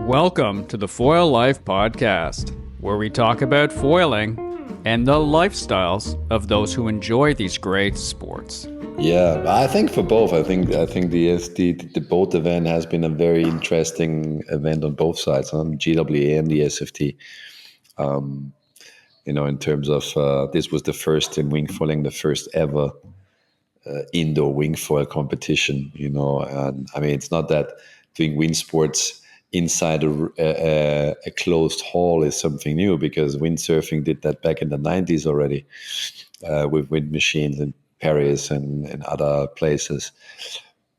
Welcome to the Foil Life Podcast, where we talk about foiling and the lifestyles of those who enjoy these great sports. Yeah, I think for both. I think the boat event has been a very interesting event on both sides, on GWA and the SFT. In terms of this was the first in wing foiling, the first ever indoor wing foil competition. And I mean, it's not that doing wind sports inside a closed hall is something new, because windsurfing did that back in the 90s already with wind machines in Paris and other places.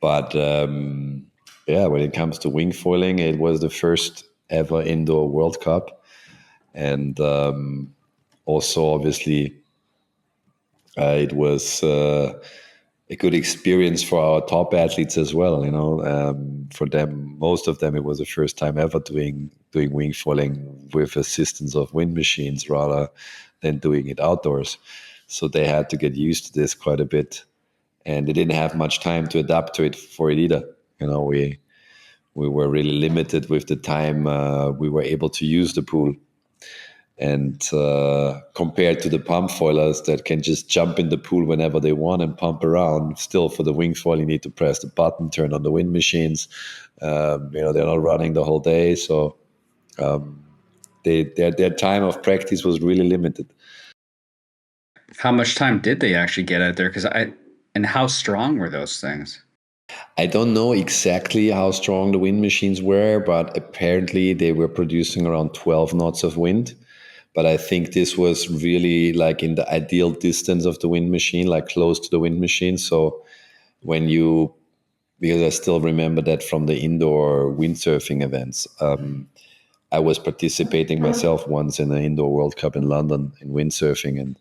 But when it comes to wing foiling, it was the first ever indoor World Cup. And also, obviously, it was a good experience for our top athletes as well. For them, most of them, it was the first time ever doing wing foiling with assistance of wind machines rather than doing it outdoors. So they had to get used to this quite a bit, and they didn't have much time to adapt to it for it either. We were really limited with the time we were able to use the pool. And compared to the pump foilers that can just jump in the pool whenever they want and pump around, still for the wing foil, you need to press the button, turn on the wind machines. They're not running the whole day. So their time of practice was really limited. How much time did they actually get out there? And how strong were those things? I don't know exactly how strong the wind machines were, but apparently they were producing around 12 knots of wind. But I think this was really like in the ideal distance of the wind machine, like close to the wind machine. So because I still remember that from the indoor windsurfing events, I was participating myself once in an indoor World Cup in London in windsurfing. And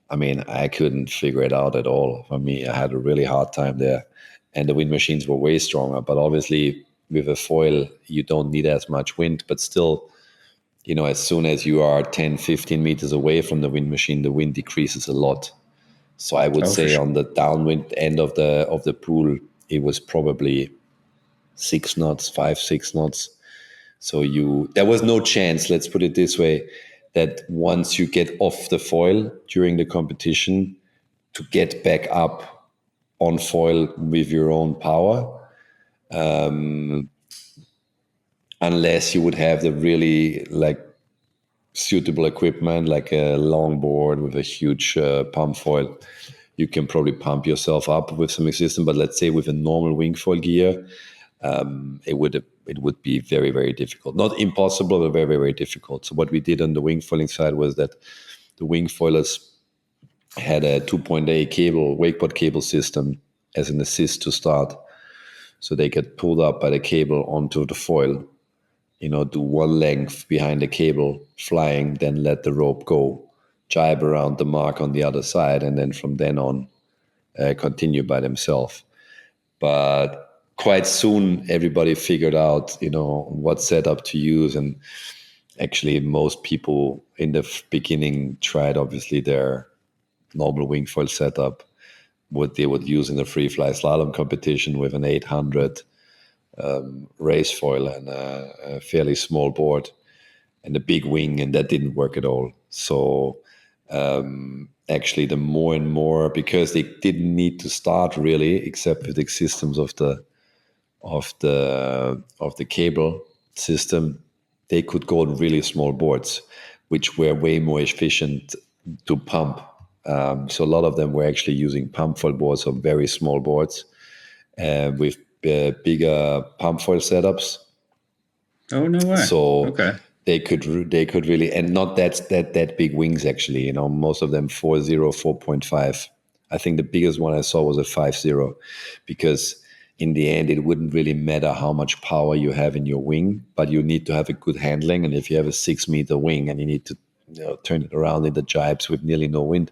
I mean, I couldn't figure it out at all. For me, I had a really hard time there. And the wind machines were way stronger. But obviously, with a foil, you don't need as much wind. But still, as soon as you are 10, 15 meters away from the wind machine, the wind decreases a lot. So I would say on the downwind end of the pool, it was probably 6 knots, 6 knots. So there was no chance, let's put it this way, that once you get off the foil during the competition, to get back up on foil with your own power. Unless you would have the really suitable equipment, like a longboard with a huge pump foil. You can probably pump yourself up with some system, but let's say with a normal wing foil gear, it would be very, very difficult. Not impossible, but very, very difficult. So what we did on the wing foiling side was that the wing foilers had a 2.8 cable, wakeboard cable system as an assist to start. So they get pulled up by the cable onto the foil, do one length behind the cable, flying, then let the rope go, jibe around the mark on the other side, and then from then on, continue by themselves. But quite soon, everybody figured out, what setup to use. And actually, most people in the beginning tried, obviously, their normal wing foil setup, what they would use in the free fly slalom competition with an 800 race foil and a fairly small board and a big wing, and that didn't work at all. So actually, the more and more, because they didn't need to start really, except with the systems of the cable system, they could go on really small boards, which were way more efficient to pump. So a lot of them were actually using pump foil boards, or very small boards with bigger pump foil setups. Oh, no way. So okay. they could really, and not that big wings actually. Most of them 4.0, 4.5. I think the biggest one I saw was a 5.0, because in the end it wouldn't really matter how much power you have in your wing, but you need to have a good handling. And if you have a 6 meter wing and you need to turn it around in the jibes with nearly no wind,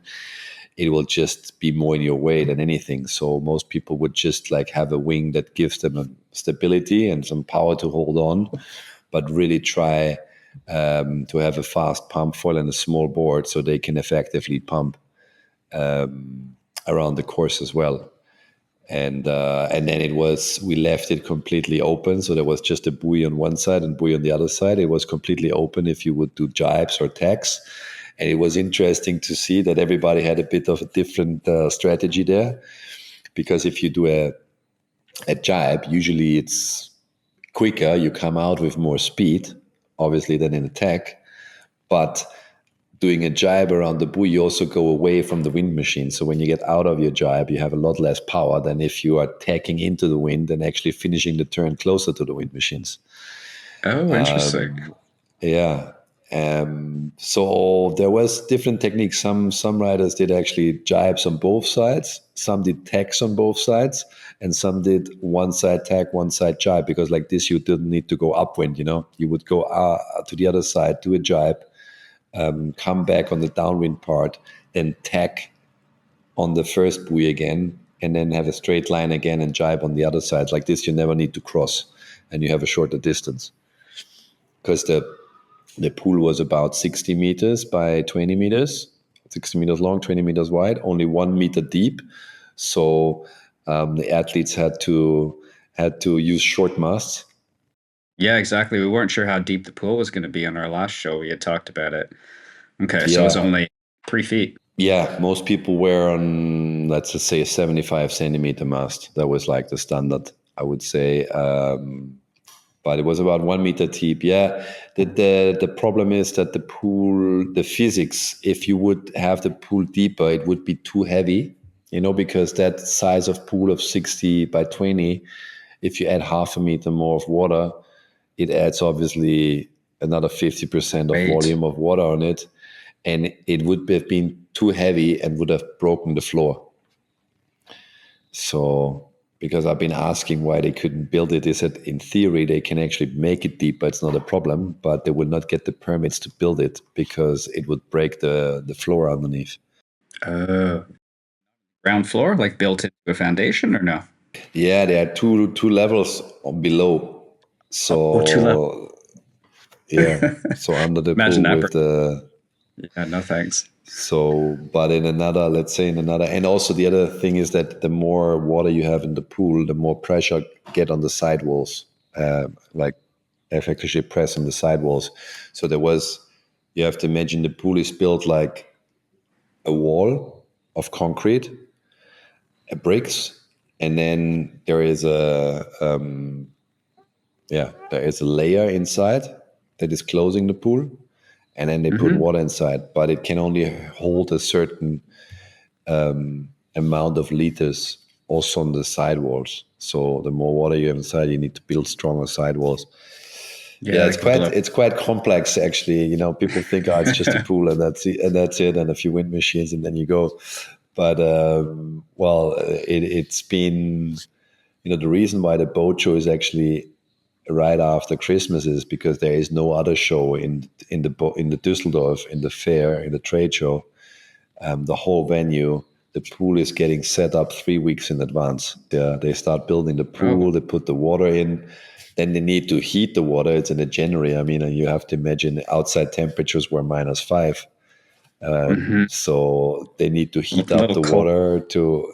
it will just be more in your way than anything. So most people would just have a wing that gives them a stability and some power to hold on, but really try to have a fast pump foil and a small board so they can effectively pump around the course as well. and then we left it completely open, so there was just a buoy on one side and buoy on the other side. It was completely open if you would do jibes or tacks, and it was interesting to see that everybody had a bit of a different strategy there, because if you do a jibe, usually it's quicker, you come out with more speed, obviously, than in a tack, but doing a jibe around the buoy, you also go away from the wind machine. So when you get out of your jibe, you have a lot less power than if you are tacking into the wind and actually finishing the turn closer to the wind machines. Oh, interesting. Yeah. So there was different techniques. Some riders did actually jibes on both sides. Some did tacks on both sides, and some did one side tack, one side jibe. Because like this, you didn't need to go upwind. You would go to the other side, do a jibe, come back on the downwind part, then tack on the first buoy again, and then have a straight line again and jibe on the other side. Like this, you never need to cross, and you have a shorter distance. Because the pool was about 60 meters by 20 meters, 60 meters long, 20 meters wide, only 1 meter deep. So the athletes had to use short masts. Yeah, exactly. We weren't sure how deep the pool was going to be on our last show. We had talked about it. Okay, so it was Yeah. only 3 feet. Yeah, most people were on, let's just say, a 75 centimeter mast. That was like the standard, I would say. But it was about 1 meter deep. Yeah, the problem is that the pool, the physics, if you would have the pool deeper, it would be too heavy, because that size of pool of 60 by 20, if you add half a meter more of water, it adds obviously another 50% of Right. volume of water on it. And it would have been too heavy and would have broken the floor. So, because I've been asking why they couldn't build it, they said in theory they can actually make it deeper, it's not a problem, but they would not get the permits to build it because it would break the floor underneath. Ground floor, like built into a foundation, or no? Yeah, there are two levels below. So, 2 levels. Yeah, so under the Imagine pool that. with the... Yeah, no thanks. So, but in another, let's say in another, and also the other thing is that the more water you have in the pool, the more pressure get on the sidewalls, like effectively press on the sidewalls. So you have to imagine the pool is built like a wall of concrete, bricks, and then there is there is a layer inside that is closing the pool, and then they put water inside, but it can only hold a certain amount of liters also on the sidewalls. So the more water you have inside, you need to build stronger sidewalls. Yeah, it's quite complex actually. People think, oh, it's just a pool and that's it, and a few wind machines, and then you go. But it's been, the reason why the boat show is actually right after Christmas is because there is no other show in the Düsseldorf, in the fair, in the trade show. The whole venue, the pool is getting set up 3 weeks in advance. They start building the pool, They put the water in, then they need to heat the water. It's in a January. I mean, you have to imagine outside temperatures were -5. So they need to heat up the water to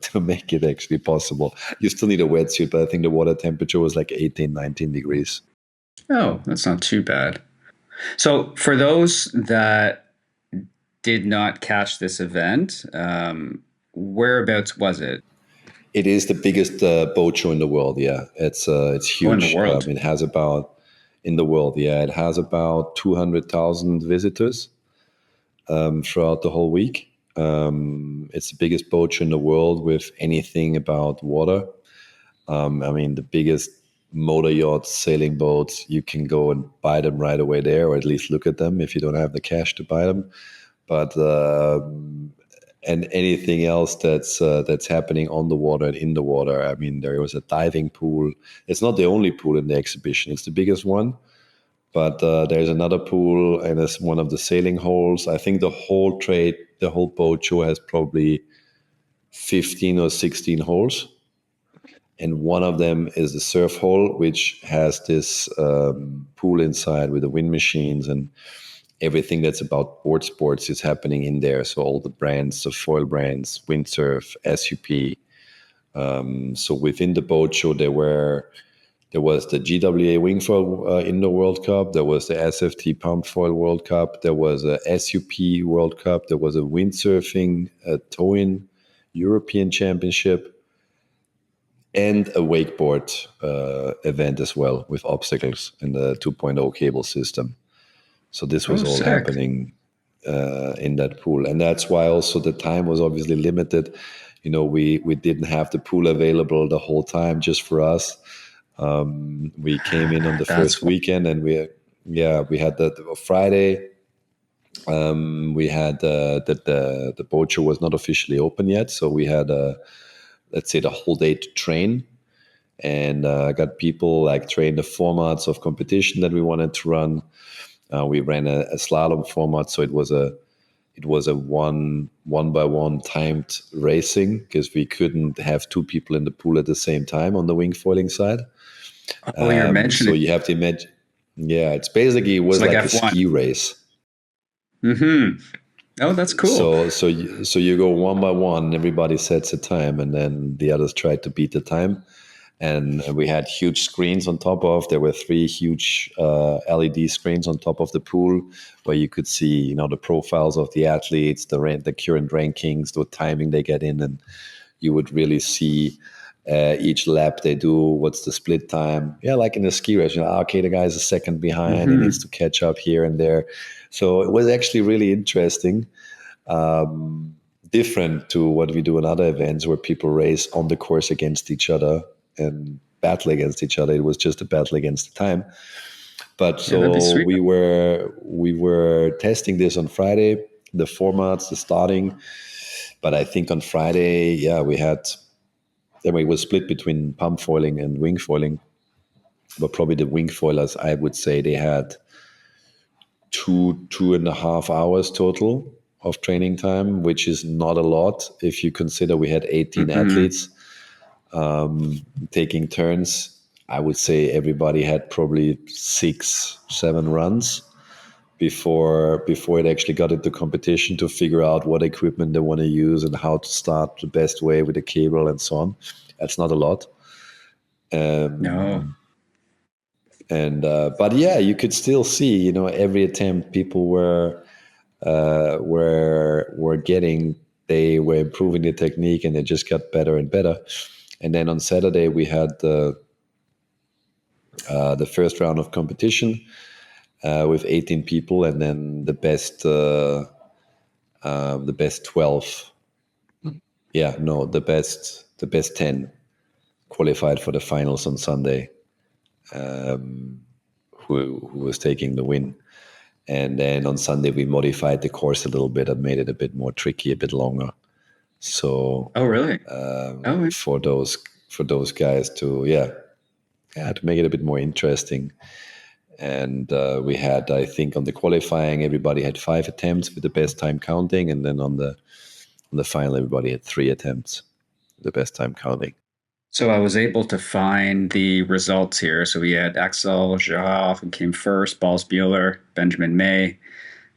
to make it actually possible. You still need a wetsuit, but I think the water temperature was like 18, 19 degrees. Oh, that's not too bad. So for those that did not catch this event, whereabouts was it? It is the biggest boat show in the world. Yeah, it's huge. In the world? It has about, in the world, yeah, it has about 200,000 visitors throughout the whole week. It's the biggest boat show in the world with anything about water. I mean, the biggest motor yachts, sailing boats, you can go and buy them right away there, or at least look at them if you don't have the cash to buy them. But and anything else that's happening on the water and in the water. I mean, there was a diving pool. It's not the only pool in the exhibition. It's the biggest one. But there's another pool, and it's one of the sailing holes. I think the whole boat show has probably 15 or 16 holes. And one of them is the surf hole, which has this pool inside with the wind machines. And everything that's about board sports is happening in there. So all the brands, the foil brands, windsurf, SUP. So within the boat show, there was the GWA Wingfoil Indoor World Cup. There was the SFT Pump Foil World Cup. There was a SUP World Cup. There was a windsurfing, towing European Championship, and a wakeboard event as well with obstacles and the 2.0 cable system. So this was all sick. happening in that pool. And that's why also the time was obviously limited. We didn't have the pool available the whole time just for us. We came in on the first weekend, and we had the Friday. We had the boat show was not officially open yet, so we had let's say the whole day to train, and got people like train the formats of competition that we wanted to run. We ran a slalom format, so it was a one by one timed racing because we couldn't have two people in the pool at the same time on the wing foiling side. Oh, you're mentioning. So you have to imagine. Yeah, it was like a F1. ski race. Mm-hmm. Oh, that's cool. So you go one by one. Everybody sets a time, and then the others try to beat the time. And we had huge screens on top of. There were 3 huge LED screens on top of the pool, where you could see, the profiles of the athletes, the current rankings, the timing they get in, and you would really see each lap they do. What's the split time? Yeah, like in a ski race. Okay, the guy's a second behind. He needs to catch up here and there. So it was actually really interesting. Different to what we do in other events where people race on the course against each other and battle against each other. It was just a battle against the time. But so we were testing this on Friday, the formats, the starting. But I think on Friday, it was split between pump foiling and wing foiling. But probably the wing foilers, I would say they had 2.5 hours total of training time, which is not a lot if you consider we had 18 athletes taking turns. I would say everybody had probably 6-7 runs before it actually got into competition to figure out what equipment they want to use and how to start the best way with the cable and so on. That's not a lot. No. And but yeah, you could still see, every attempt people were getting, they were improving the technique, and they just got better and better. And then on Saturday we had the first round of competition with 18 people, and then the best 12. The best 10 qualified for the finals on Sunday. Who was taking the win. And then on Sunday we modified the course a little bit and made it a bit more tricky, a bit longer. So oh really? For those guys to make it a bit more interesting. And we had, I think, on the qualifying everybody had 5 attempts with the best time counting, and then on the final everybody had 3 attempts, the best time counting. So I was able to find the results here. So we had Axel Girard, who came first, Balls Bueller, Benjamin May,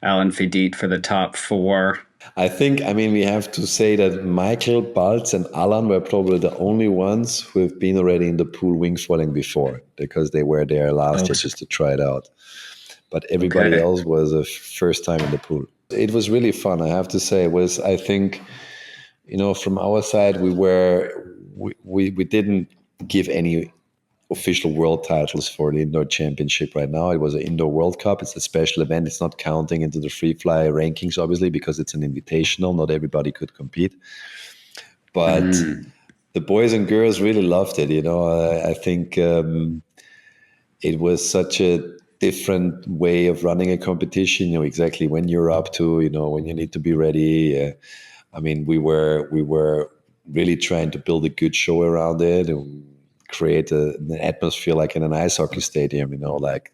Alan Fedit for the top 4. I think, we have to say that Michael, Balz, and Alan were probably the only ones who have been already in the pool wing foiling before, because they were there last year just to try it out. But everybody else was a first time in the pool. It was really fun, I have to say. It was, I think, from our side, we didn't give any official world titles for the indoor championship right now. It was an indoor World Cup. It's a special event. It's not counting into the free fly rankings, obviously, because it's an invitational. Not everybody could compete. But the boys and girls really loved it. I think it was such a different way of running a competition. Exactly when you're up to, when you need to be ready. We were really trying to build a good show around it and create an atmosphere like in an ice hockey stadium. Like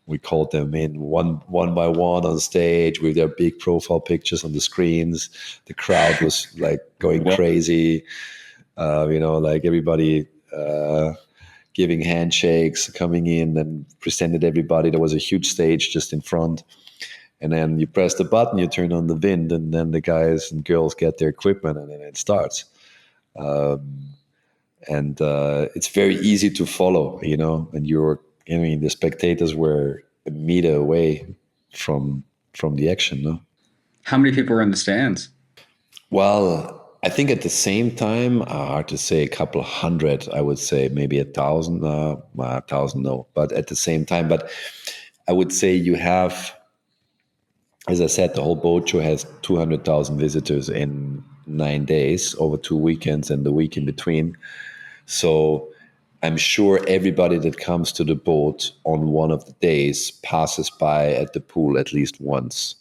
we called them in one by one on stage with their big profile pictures on the screens. The crowd was like going crazy. Like everybody giving handshakes, coming in and presented everybody. There was a huge stage just in front. And then you press the button, you turn on the wind, and then the guys and girls get their equipment, and then it starts. And it's very easy to follow, and the spectators were a meter away from the action, no? How many people were in the stands? Well, I think at the same time, hard to say, a couple hundred, I would say, maybe 1,000, 1,000, no, but at the same time. But I would say you have, as I said, the whole boat show has 200,000 visitors in 9 days over 2 weekends and the week in between. So I'm sure everybody that comes to the boat on one of the days passes by at the pool at least once.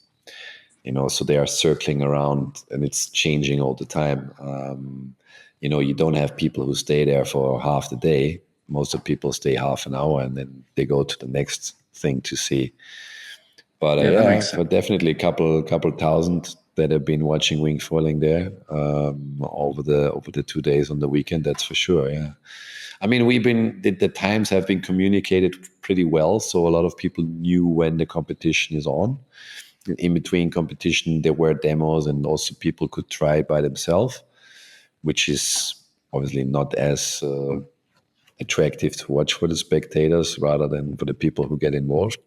So they are circling around, and it's changing all the time. You don't have people who stay there for half the day. Most of the people stay half an hour, and then they go to the next thing to see. But Yeah, that makes sense. definitely a couple thousand that have been watching wing foiling there over the 2 days on the weekend. That's for sure. Yeah. I mean, the times have been communicated pretty well, so a lot of people knew when the competition is on. In between competition, there were demos, and also people could try it by themselves, which is obviously not as attractive to watch for the spectators rather than for the people who get involved.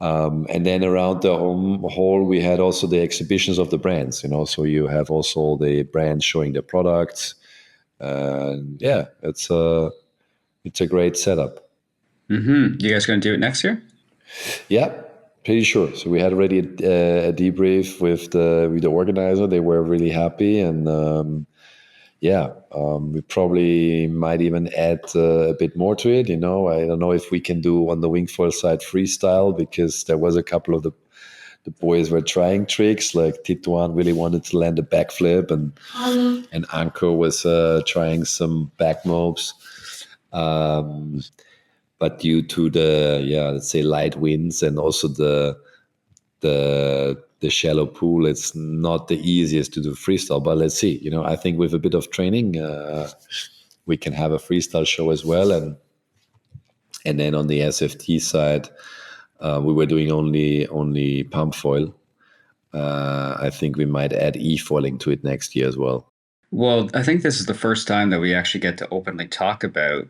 And then around the hall, we had also the exhibitions of the brands, so you have also the brands showing their products. Yeah, it's a great setup. You guys going to do it next year? Yeah, pretty sure. So we had already a debrief with the organizer. They were really happy, and we probably might even add a bit more to it. I don't know if we can do on the wingfoil side freestyle, because there was a couple of the boys were trying tricks. Like Tituan really wanted to land a backflip, and Anko was trying some back mopes. But due to the let's say light winds and also the shallow pool, it's not the easiest to do freestyle. But let's see. I think with a bit of training, we can have a freestyle show as well. And then on the SFT side, we were doing only pump foil. I think we might add e-foiling to it next year as well. Well, I think this is the first time that we actually get to openly talk about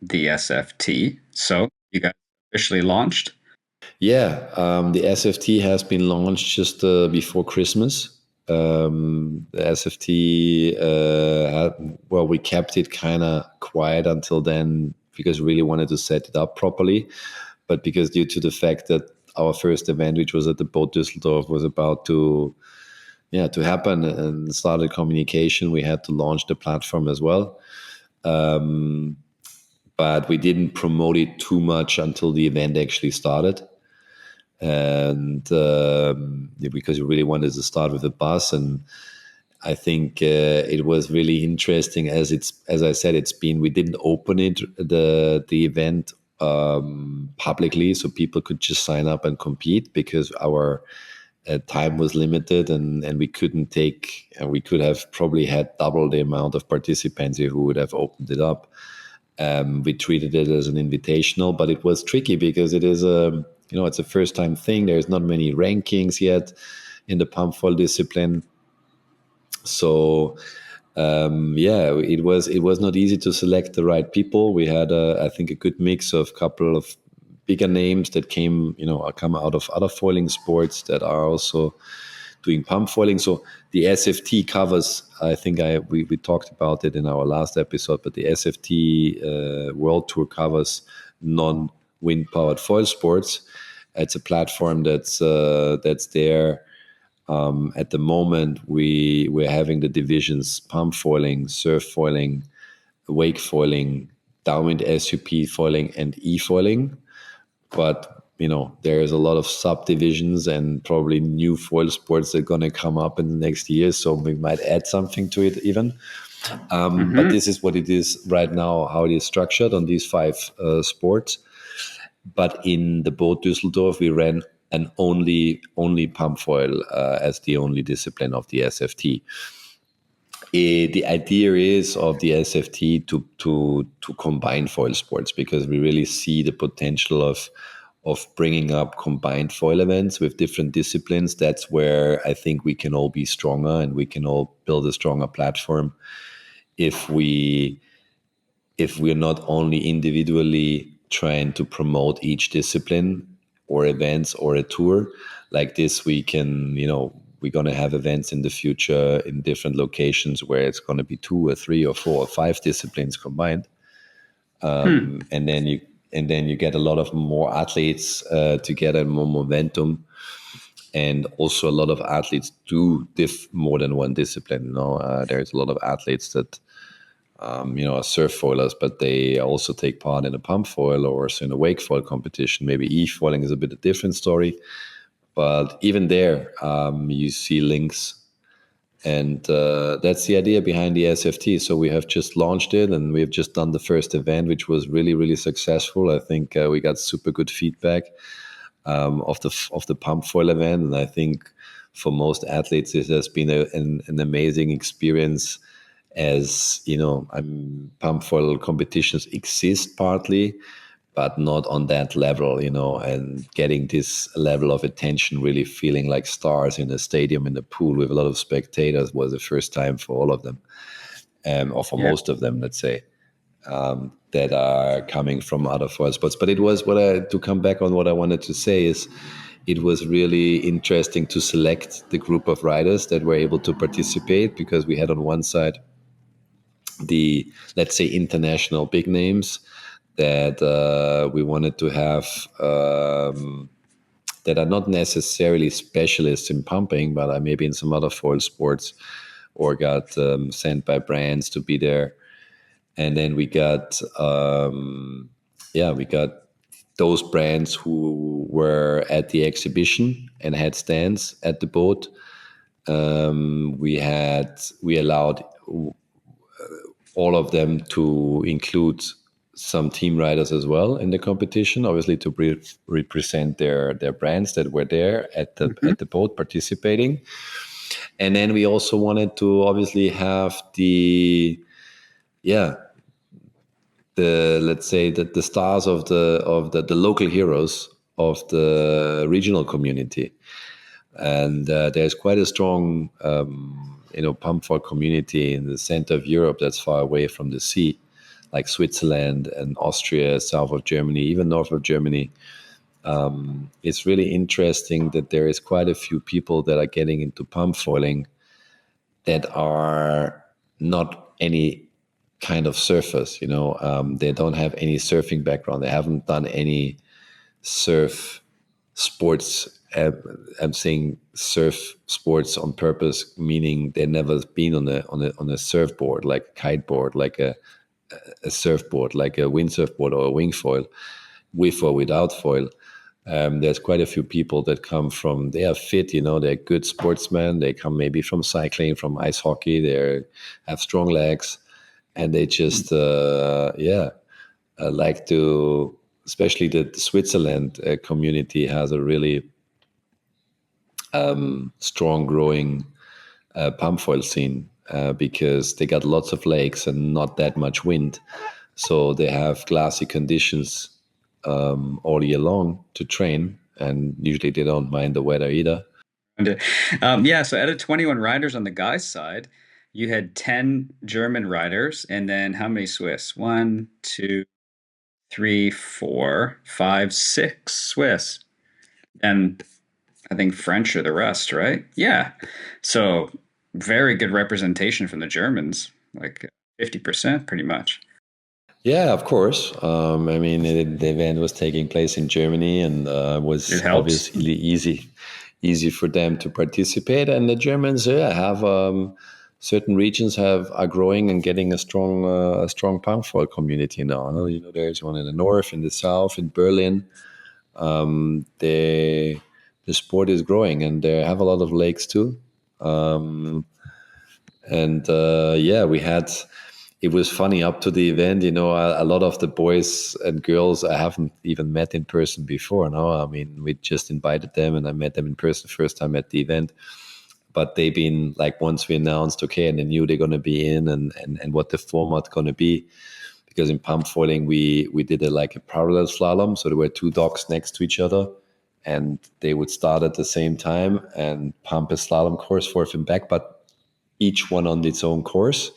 the SFT. So you guys officially launched? Yeah, the SFT has been launched just before Christmas. The SFT, we kept it kind of quiet until then because we really wanted to set it up properly. But because due to the fact that our first event, which was at the Boot Düsseldorf, was about to happen and started communication, we had to launch the platform as well. But we didn't promote it too much until the event actually started. And because we really wanted to start with a bus, and I think it was really interesting as I said, we didn't open the event publicly, so people could just sign up and compete, because our time was limited, and we couldn't we could have probably had double the amount of participants who would have opened it up. We treated it as an invitational, but it was tricky because it is it's a first time thing. There's not many rankings yet in the pump foil discipline. So it was not easy to select the right people. We had I think a good mix of couple of bigger names that come out of other foiling sports that are also doing pump foiling. So the SFT covers, I think we talked about it in our last episode, but the SFT World Tour covers non-wind powered foil sports. It's a platform that's there. At the moment, we're having the divisions pump foiling, surf foiling, wake foiling, downwind SUP foiling, and e-foiling. But there is a lot of subdivisions and probably new foil sports that are going to come up in the next years. So we might add something to it even. But this is what it is right now, how it is structured on these 5 sports. But in the Boot Düsseldorf, we ran an only pump foil as the only discipline of the SFT. The idea is of the SFT to combine foil sports, because we really see the potential of of bringing up combined foil events with different disciplines. That's where I think we can all be stronger and we can all build a stronger platform if we're not only individually trying to promote each discipline or events or a tour like this. We can, we're going to have events in the future in different locations where it's going to be 2 or 3 or 4 or 5 disciplines combined. And then you get a lot of more athletes together, more momentum. And also a lot of athletes do more than one discipline. There's a lot of athletes that are surf foilers, but they also take part in a pump foil or in a wake foil competition. Maybe e-foiling is a bit a different story, but even there, you see links. And that's the idea behind the SFT. So we have just launched it, and we've just done the first event, which was really, really successful. I think we got super good feedback of the pump foil event, and I think for most athletes, it has been an amazing experience. As pump foil competitions exist partly, but not on that level, and getting this level of attention, really feeling like stars in a stadium, in a pool with a lot of spectators, was the first time for all of them, or for most of them, let's say, that are coming from other foil sports. But it was to come back on what I wanted to say is, it was really interesting to select the group of riders that were able to participate, because we had on one side the, let's say, international big names that we wanted to have, that are not necessarily specialists in pumping, but are maybe in some other foil sports, or got sent by brands to be there. And then we got those brands who were at the exhibition and had stands at the boat. We allowed all of them to include some team riders as well in the competition, obviously to represent their brands that were there at the boat participating. And then we also wanted to obviously have let's say that the stars of the local heroes of the regional community. And there's quite a strong pump foil community in the center of Europe that's far away from the sea, like Switzerland and Austria, south of Germany, even north of Germany. It's really interesting that there is quite a few people that are getting into pump foiling that are not any kind of surfers. They don't have any surfing background. They haven't done any surf sports. I'm saying surf sports on purpose, meaning they've never been on a surfboard, like a kiteboard, like a surfboard, like a windsurfboard or a wing foil, with or without foil. There's quite a few people that come from, they are fit, they're good sportsmen. They come maybe from cycling, from ice hockey. They have strong legs, and they just, like to, especially the Switzerland community has a really strong growing pump foil scene, because they got lots of lakes and not that much wind. So they have glassy conditions all year long to train, and usually they don't mind the weather either. So out of 21 riders on the guys' side, you had 10 German riders, and then how many Swiss? 1, 2, 3, 4, 5, 6 Swiss. And I think French are the rest, right? Yeah. So very good representation from the Germans, like 50% pretty much. Yeah, of course. The event was taking place in Germany, and was obviously easy for them to participate. And the Germans, have certain regions are growing and getting a strong pump foil community now. There's one in the north, in the south, in Berlin. The sport is growing, and they have a lot of lakes too. It was funny up to the event. A lot of the boys and girls I haven't even met in person before. No, we just invited them, and I met them in person first time at the event. But they've been like, once we announced, okay, and they knew they're going to be in, and what the format going to be, because in pump foiling we did like a parallel slalom, so there were two docks next to each other, and they would start at the same time and pump a slalom course forth and back, but each one on its own course,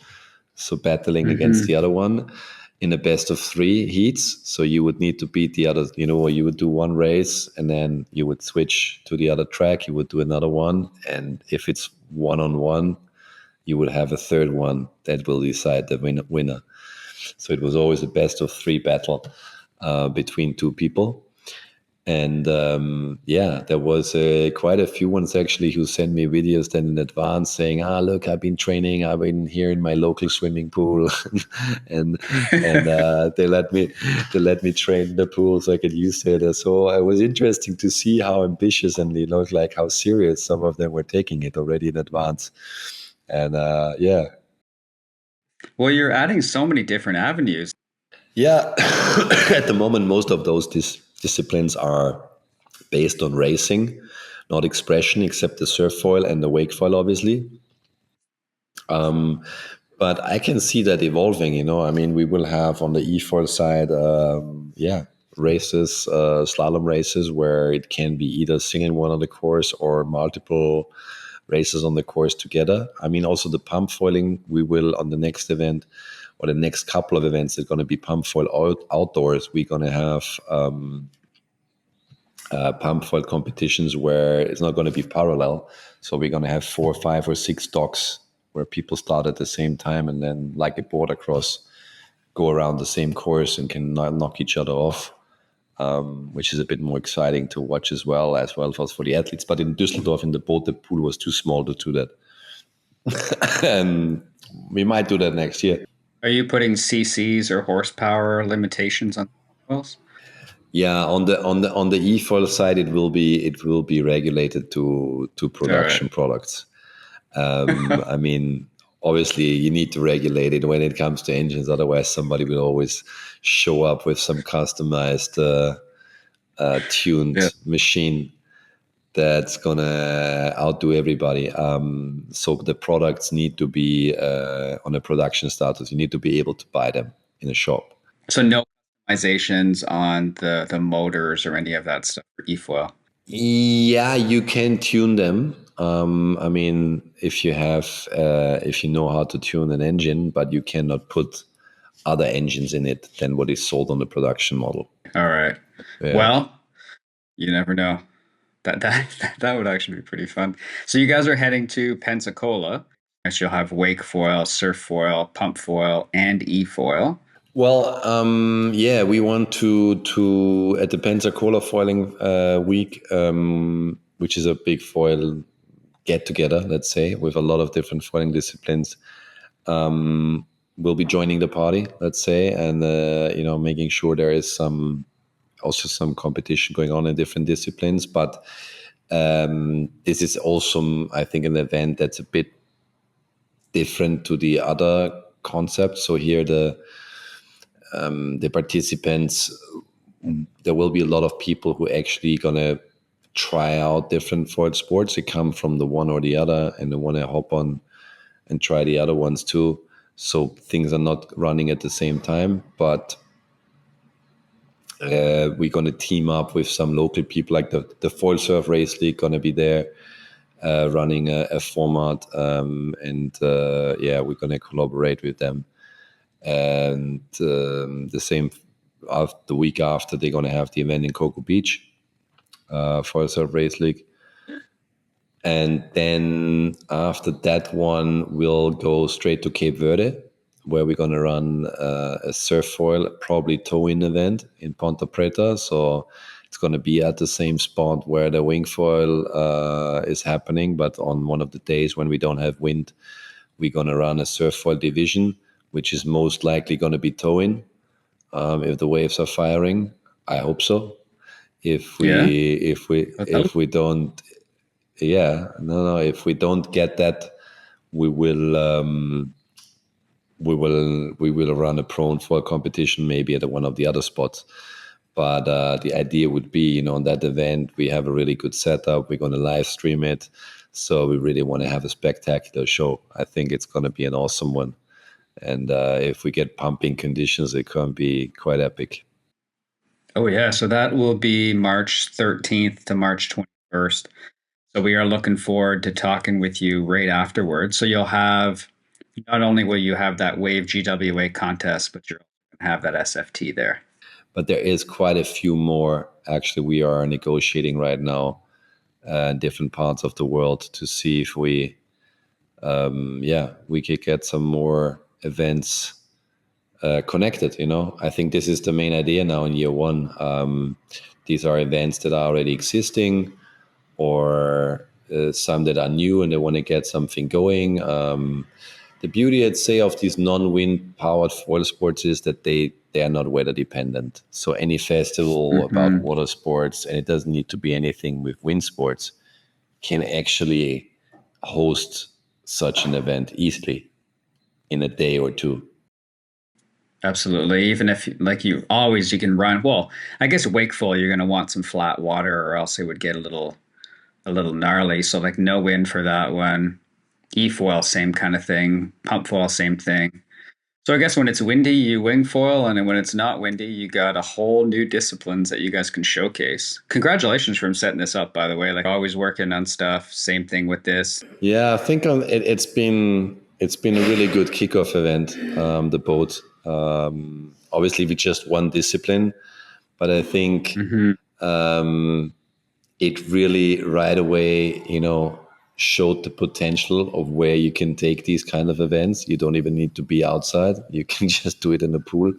so battling against the other one in a best of 3 heats. So you would need to beat the other, or you would do one race and then you would switch to the other track, you would do another one, and if it's 1-on-1, you would have a third one that will decide the winner. So it was always a best of 3 battle between 2 people. And there was quite a few ones actually who sent me videos then in advance saying, look, I've been training, I've been here in my local swimming pool, and they let me train in the pool so I could use it. So it was interesting to see how ambitious and like how serious some of them were taking it already in advance. And Well, you're adding so many different avenues. Yeah, at the moment, most of those disciplines are based on racing, not expression, except the surf foil and the wake foil, obviously. But I can see that evolving. I mean, we will have on the e-foil side, races, slalom races, where it can be either single one on the course or multiple races on the course together. I mean, also the pump foiling, we will on the next event or the next couple of events, it's going to be pump foil outdoors. We're going to have pump foil competitions where it's not going to be parallel. So we're going to have 4, 5, or 6 docks where people start at the same time and then, like a border cross, go around the same course and can knock each other off, which is a bit more exciting to watch as well as for the athletes. But in Düsseldorf, in the boat, the pool was too small to do that. And we might do that next year. Are you putting CCs or horsepower limitations on foils? Yeah, on the e-foil side, it will be regulated to production products. I mean, obviously, you need to regulate it when it comes to engines. Otherwise, somebody will always show up with some customized, tuned machine that's gonna outdo everybody. So the products need to be on a production status. You need to be able to buy them in a shop. So no customizations on the motors or any of that stuff for e-foil? Yeah, you can tune them. I mean, if you know how to tune an engine, but you cannot put other engines in it than what is sold on the production model. All right. Yeah. Well, you never know. That would actually be pretty fun. So you guys are heading to Pensacola. So you'll have wake foil, surf foil, pump foil, and e-foil. Well, we want to at the Pensacola foiling week, which is a big foil get together, let's say, with a lot of different foiling disciplines. We'll be joining the party, let's say, and making sure there is some competition going on in different disciplines. But this is also, I think, an event that's a bit different to the other concepts. So here the participants, there will be a lot of people who actually gonna try out different foil sports. They come from the one or the other and they want to hop on and try the other ones too. So things are not running at the same time, but we're going to team up with some local people, like the Foil Surf Race League going to be there running a format, and we're going to collaborate with them. And the same the week after, they're going to have the event in Cocoa Beach, Foil Surf Race League. And then after that one, we'll go straight to Cape Verde, where we're going to run a surf foil, probably tow-in event in Ponta Preta. So it's going to be at the same spot where the wing foil is happening. But on one of the days when we don't have wind, we're going to run a surf foil division, which is most likely going to be tow-in. If the waves are firing, I hope so. If we don't... Yeah, no. If we don't get that, we will run a prone for a competition, maybe at one of the other spots. But the idea would be, on that event, we have a really good setup. We're going to live stream it, so we really want to have a spectacular show. I think it's going to be an awesome one, And if we get pumping conditions, it can be quite epic. Oh yeah, so that will be March 13th to March 21st. So we are looking forward to talking with you right afterwards. So you'll have not only will you have that Wave GWA contest, but you're going to have that SFT there. But there is quite a few more. Actually, we are negotiating right now in different parts of the world to see if we could get some more events connected. I think this is the main idea now in year one. These are events that are already existing, or some that are new and they want to get something going. The beauty, I'd say, of these non-wind powered foil sports is that they are not weather dependent. So any festival about Mm-hmm. water sports, and it doesn't need to be anything with wind sports, can actually host such an event easily in a day or two. Absolutely. Even if, like you can run. Well, I guess wakeful, you're going to want some flat water, or else it would get a little gnarly. So like no wind for that one. E-foil, same kind of thing. Pump foil, same thing. So I guess when it's windy, you wing foil, and then when it's not windy, you got a whole new disciplines that you guys can showcase. Congratulations from setting this up, by the way. Like always working on stuff. Same thing with this. Yeah, I think it's been a really good kickoff event. The boat. Obviously, we just one discipline, but I think Mm-hmm. it really right away, showed the potential of where you can take these kind of events. You don't even need to be outside. You can just do it in a pool.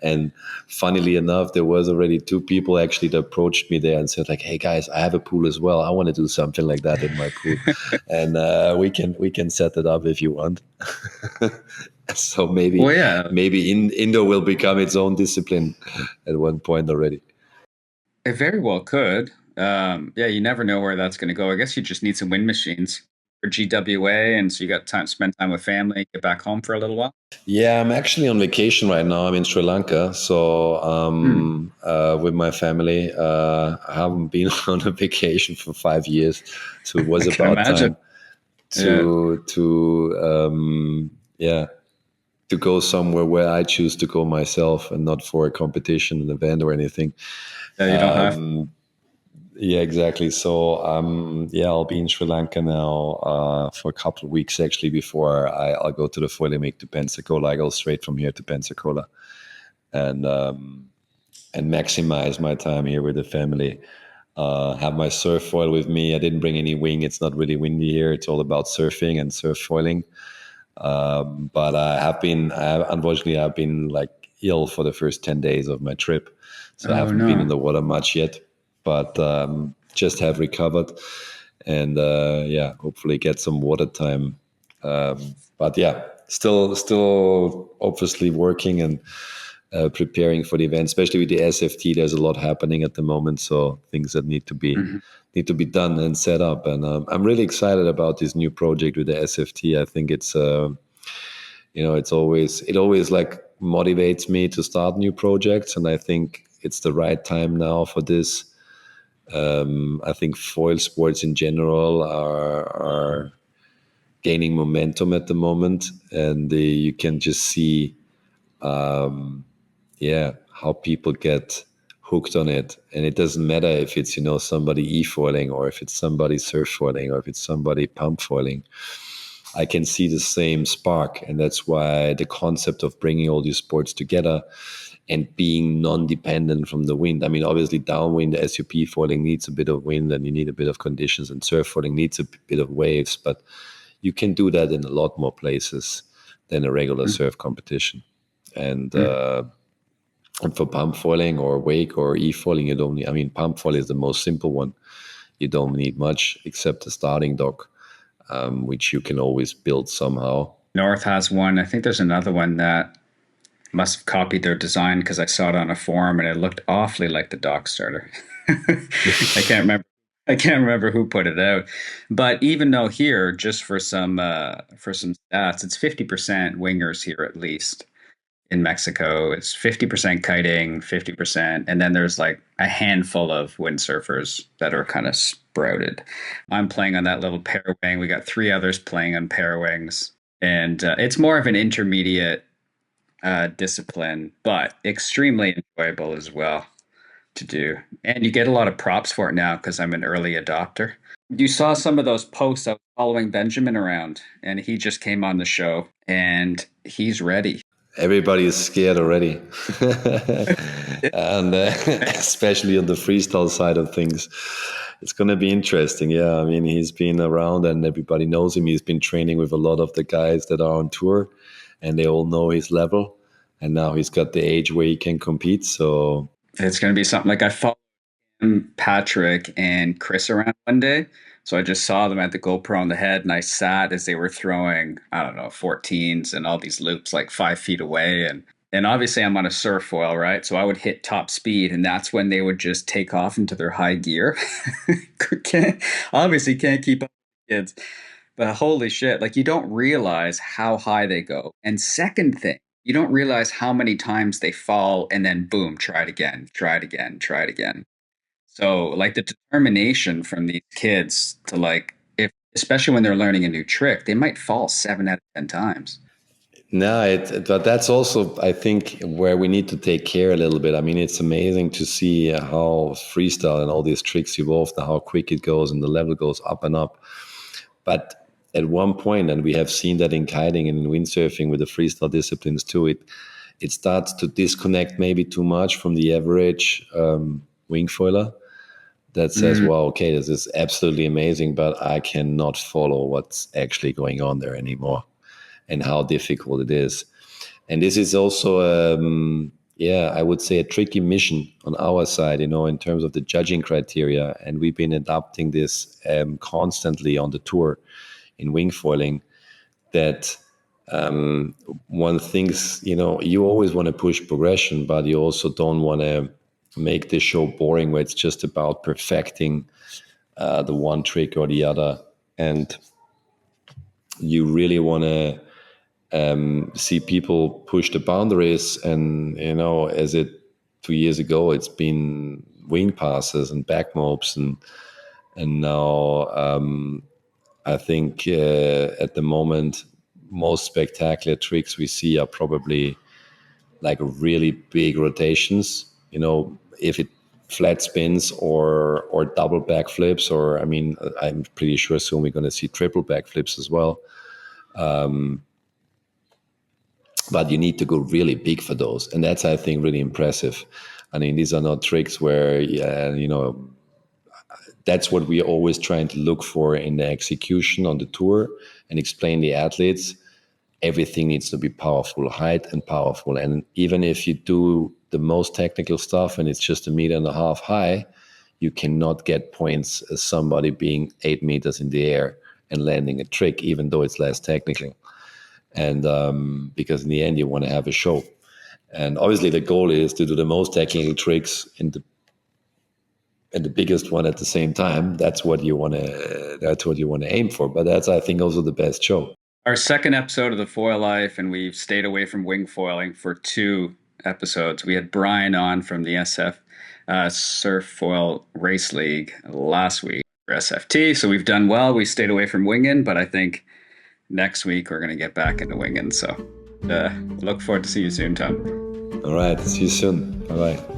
And funnily enough, there was already two people actually that approached me there and said like, "Hey guys, I have a pool as well. I want to do something like that in my pool, and we can set it up if you want." So maybe Well, yeah, maybe indoor will become its own discipline at one point already. it very well could. Yeah, you never know where that's going to go. I guess you just need some wind machines for GWA, and so you got time spend time with family, get back home for a little while. Yeah, I'm actually on vacation right now. I'm in Sri Lanka, so Hmm. with my family. I haven't been on a vacation for 5 years, so it was I can about imagine. time Yeah, to to go somewhere where I choose to go myself and not for a competition, an event, or anything. yeah, you don't have. Yeah, exactly. So, I'll be in Sri Lanka now for a couple of weeks actually before I'll go to the Foiling to Pensacola. I go straight from here to Pensacola and maximize my time here with the family. Have my surf foil with me. I didn't bring any wing. It's not really windy here. It's all about surfing and surf foiling. But unfortunately, I've been like ill for the first 10 days of my trip. So I Oh haven't been in no. the water much yet, but just have recovered and hopefully get some water time. But yeah, still obviously working and preparing for the event, especially with the SFT. There's a lot happening at the moment, so things that Mhm. need to be done and set up. And I'm really excited about this new project with the SFT. I think it always like motivates me to start new projects, and I think it's the right time now for this. I think foil sports in general are gaining momentum at the moment, and you can just see how people get hooked on it. And it doesn't matter if it's somebody e-foiling, or if it's somebody surf foiling, or if it's somebody pump foiling. I can see the same spark, and that's why the concept of bringing all these sports together and being non-dependent from the wind. I mean, obviously downwind, the SUP foiling needs a bit of wind and you need a bit of conditions, and surf foiling needs a bit of waves, but you can do that in a lot more places than a regular surf competition. And Mhm. and for pump foiling or wake or e-foiling, you don't need, I mean, pump foil is the most simple one. You don't need much except a starting dock, which you can always build somehow. North has one. I think there's another one that must have copied their design because I saw it on a forum and it looked awfully like the dock starter. I can't remember. I can't remember who put it out, but even though here, just for some stats, it's 50% wingers here at least. In Mexico, it's 50% kiting, 50%, and then there's like a handful of windsurfers that are kind of sprouted. I'm playing on that little pair wing. We got three others playing on pair wings. And it's more of an intermediate discipline, but extremely enjoyable as well to do. And you get a lot of props for it now because I'm an early adopter. You saw some of those posts. I was following Benjamin around, and he just came on the show, and he's ready. Everybody is scared already, and especially on the freestyle side of things, it's going to be interesting. Yeah, I mean, he's been around, and everybody knows him. He's been training with a lot of the guys that are on tour, and they all know his level. And now he's got the age where he can compete. So It's going to be something like I followed Patrick and Chris around one day. So I just saw them at the GoPro on the head, and I sat as they were throwing, I don't know, 14s and all these loops like 5 feet away. And obviously I'm on a surf foil, right? So I would hit top speed, and that's when they would just take off into their high gear. Obviously can't keep up with kids. But holy shit, like you don't realize how high they go. And second thing, you don't realize how many times they fall and then boom, try it again, try it again, try it again. So like the determination from these kids to like if especially when they're learning a new trick, they might fall 7 out of 10 times. no, but that's also, I think, where we need to take care a little bit. I mean, it's amazing to see how freestyle and all these tricks evolve, and how quick it goes, and the level goes up and up. But at one point, and we have seen that in kiting and in windsurfing with the freestyle disciplines too, it starts to disconnect maybe too much from the average wing foiler that says, Mm. well, okay, this is absolutely amazing, but I cannot follow what's actually going on there anymore and how difficult it is. And this is also, yeah, I would say a tricky mission on our side, in terms of the judging criteria. And we've been adapting this constantly on the tour in wing foiling, that one thinks, you always want to push progression, but you also don't want to make the show boring where it's just about perfecting the one trick or the other. And you really want to see people push the boundaries. And as it 2 years ago, it's been wing passes and back mopes, and now I think at the moment most spectacular tricks we see are probably like really big rotations, if it flat spins or double backflips, or I mean, I'm pretty sure soon we're going to see triple backflips as well. But you need to go really big for those, and that's, I think, really impressive. I mean, these are not tricks where, yeah, that's what we're always trying to look for in the execution on the tour and explain the athletes. Everything needs to be powerful, height and powerful. And even if you do the most technical stuff and it's just 1.5 meters high, you cannot get points as somebody being 8 meters in the air and landing a trick, even though it's less technical. And because in the end, you want to have a show. And obviously the goal is to do the most technical tricks and the biggest one at the same time. That's what you want to aim for. But that's, I think, also the best show. Our second episode of the Foil Life, and we've stayed away from wing foiling for 2 episodes. We had Brian on from the SF Surf Foil Race League last week for SFT. So we've done well. We stayed away from winging, but I think next week we're going to get back into winging. So look forward to see you soon, Tom. All right. See you soon. Bye-bye.